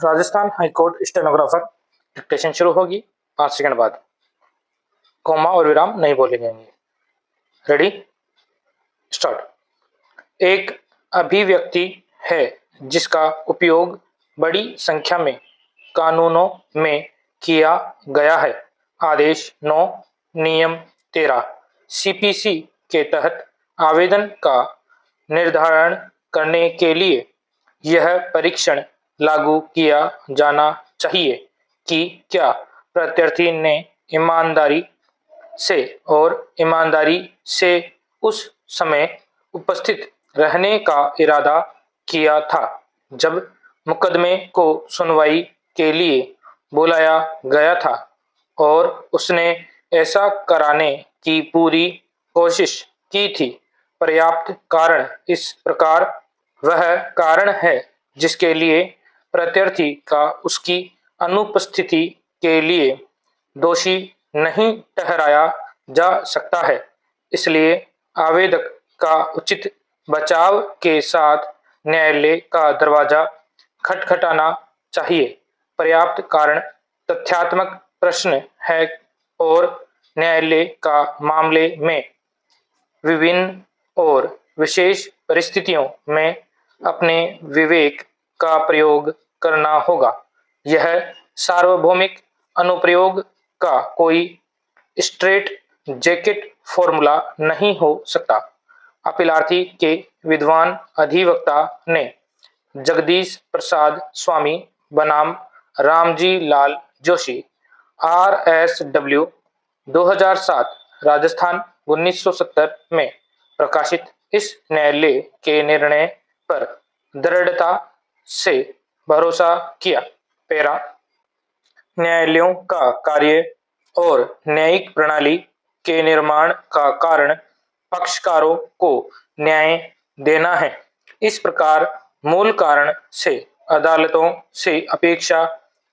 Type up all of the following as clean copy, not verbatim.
Rajasthan high court stenographer dictation शुरू होगी 5 second बाद। कॉमा और विराम नहीं बोले जाएंगे। Ready start. एक अभिव्यक्ति है जिसका उपयोग बड़ी संख्या में कानूनों में किया गया है। आदेश 9 नियम 13 सीपीसी के तहत आवेदन का निर्धारण करने के लिए यह परीक्षण लागू किया जाना चाहिए कि क्या प्रत्याशी ने ईमानदारी से और ईमानदारी से उस समय उपस्थित रहने का इरादा किया था जब मुकदमे को सुनवाई के लिए बुलाया गया था और उसने ऐसा कराने की पूरी कोशिश की थी। पर्याप्त कारण इस प्रकार वह कारण है जिसके लिए प्रत्याशी का उसकी अनुपस्थिति के लिए दोषी नहीं ठहराया जा सकता है। इसलिए आवेदक का उचित बचाव के साथ न्यायालय का दरवाजा खटखटाना चाहिए। पर्याप्त कारण तथ्यात्मक प्रश्न है और न्यायालय का मामले में विभिन्न और विशेष परिस्थितियों में अपने विवेक का प्रयोग करना होगा। यह सार्वभौमिक अनुप्रयोग का कोई स्ट्रेट जैकेट फॉर्मूला नहीं हो सकता। अपीलार्थी के विद्वान अधिवक्ता ने जगदीश प्रसाद स्वामी बनाम रामजी लाल जोशी RSW 2007 राजस्थान 1970 में प्रकाशित इस न्यायालय के निर्णय पर दृढ़ता से भरोसा किया। पैरा न्यायालयों का कार्य और न्यायिक प्रणाली के निर्माण का कारण पक्षकारों को न्याय देना है। इस प्रकार मूल कारण से अदालतों से अपेक्षा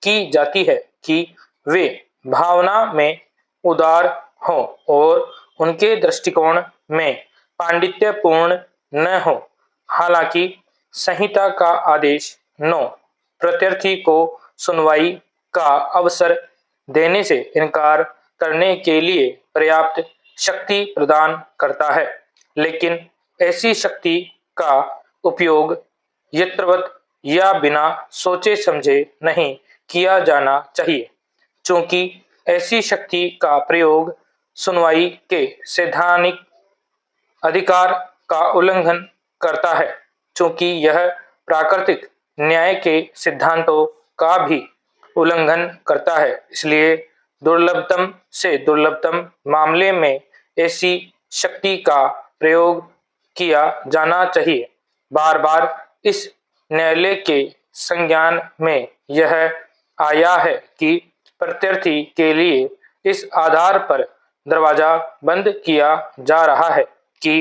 की जाती है कि वे भावना में उदार हों और उनके दृष्टिकोण में पांडित्यपूर्ण न हो। हालांकि संहिता का आदेश 9 प्रत्याशी को सुनवाई का अवसर देने से इनकार करने के लिए पर्याप्त शक्ति प्रदान करता है, लेकिन ऐसी शक्ति का उपयोग यत्रवत या बिना सोचे समझे नहीं किया जाना चाहिए। चूंकि ऐसी शक्ति का प्रयोग सुनवाई के सैद्धांतिक अधिकार का उल्लंघन करता है, चूंकि यह प्राकृतिक न्याय के सिद्धांतों का भी उल्लंघन करता है। इसलिए दुर्लभतम से दुर्लभतम मामले में ऐसी शक्ति का प्रयोग किया जाना चाहिए। बार बार इस न्यायालय के संज्ञान में यह आया है कि प्रत्याशी के लिए इस आधार पर दरवाजा बंद किया जा रहा है कि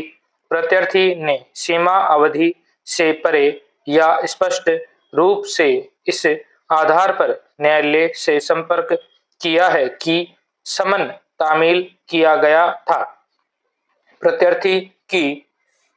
प्रत्याशी ने सीमा अवधि से परे या स्पष्ट रूप से इस आधार पर न्यायालय से संपर्क किया है कि समन तामील किया गया था। प्रत्याशी की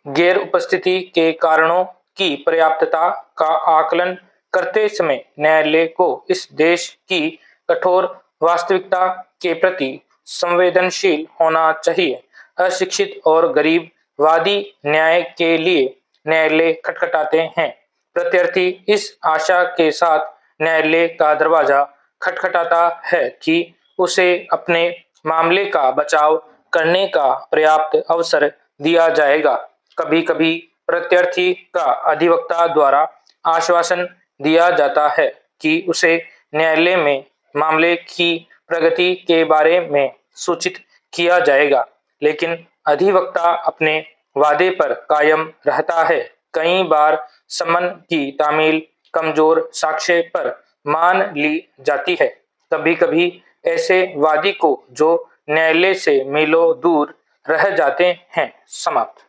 गैर उपस्थिति के कारणों की पर्याप्तता का आकलन करते समय न्यायालय को इस देश की कठोर वास्तविकता के प्रति संवेदनशील होना चाहिए। अशिक्षित और गरीब वादी न्याय के लिए न्यायालय खटखटाते हैं। प्रत्याशी इस आशा के साथ न्यायालय का दरवाजा खटखटाता है कि उसे अपने मामले का बचाव करने का पर्याप्त अवसर दिया जाएगा। कभी कभी प्रत्याशी का अधिवक्ता द्वारा आश्वासन दिया जाता है कि उसे न्यायालय में मामले की प्रगति के बारे में सूचित किया जाएगा, लेकिन अधिवक्ता अपने वादे पर कायम रहता है। कई बार समन की तामील कमजोर साक्ष्य पर मान ली जाती है। कभी कभी ऐसे वादी को जो न्यायालय से मीलों दूर रह जाते हैं। समाप्त।